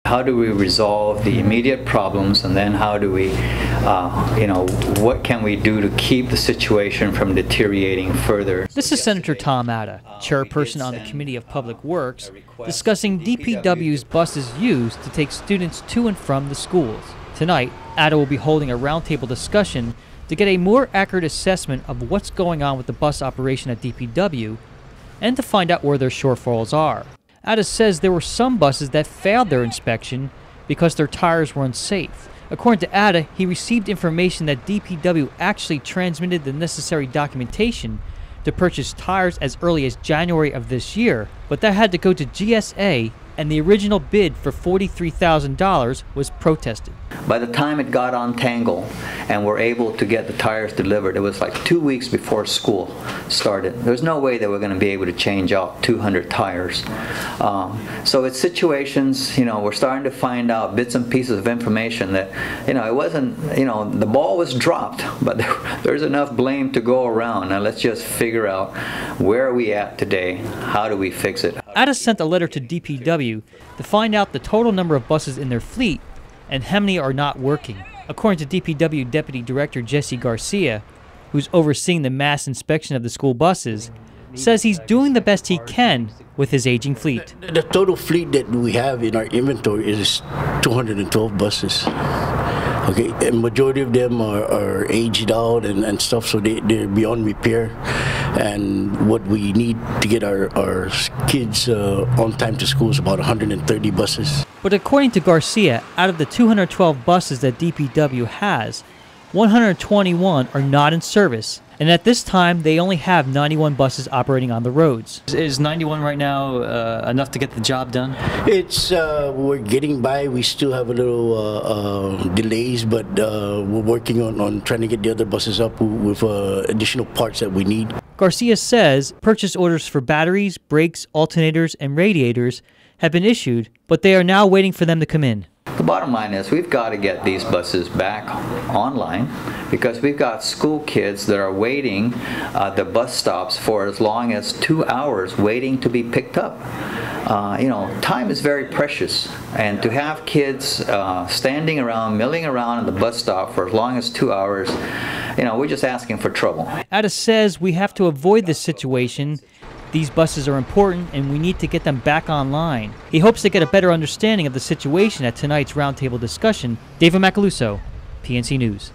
How do we resolve the immediate problems, and then how do we, what can we do to keep the situation from deteriorating further? This is Senator Tom Ada, chairperson on the Committee of Public Works, discussing DPW's buses used to take students to and from the schools. Tonight, Ada will be holding a roundtable discussion to get a more accurate assessment of what's going on with the bus operation at DPW and to find out where their shortfalls are. Ada says there were some buses that failed their inspection because their tires were unsafe. According to Ada, he received information that DPW actually transmitted the necessary documentation to purchase tires as early as January of this year, but that had to go to GSA, and the original bid for $43,000 was protested. By the time it got on Tangle and we're able to get the tires delivered, it was like 2 weeks before school started. There's no way that we're going to be able to change out 200 tires. So it's situations, we're starting to find out bits and pieces of information that, it wasn't, the ball was dropped, but there's enough blame to go around. Now let's just figure out where are we at today, how do we fix it. Ada sent a letter to DPW to find out the total number of buses in their fleet and how many are not working. According to DPW Deputy Director Jesse Garcia, who's overseeing the mass inspection of the school buses, says he's doing the best he can with his aging fleet. The total fleet that we have in our inventory is 212 buses. Okay, and majority of them are aged out and stuff, so they're beyond repair. And what we need to get our kids on time to school is about 130 buses. But according to Garcia, out of the 212 buses that DPW has, 121 are not in service, and at this time they only have 91 buses operating on the roads. Is 91 right now enough to get the job done? It's we're getting by. We still have a little delays, but we're working on trying to get the other buses up with additional parts that we need. Garcia says purchase orders for batteries, brakes, alternators, and radiators have been issued, but they are now waiting for them to come in. The bottom line is we've got to get these buses back online because we've got school kids that are waiting at the bus stops for as long as 2 hours waiting to be picked up. Time is very precious, and to have kids standing around, milling around at the bus stop for as long as 2 hours, we're just asking for trouble. Ada says we have to avoid this situation. These buses are important and we need to get them back online. He hopes to get a better understanding of the situation at tonight's roundtable discussion. David Macaluso, PNC News.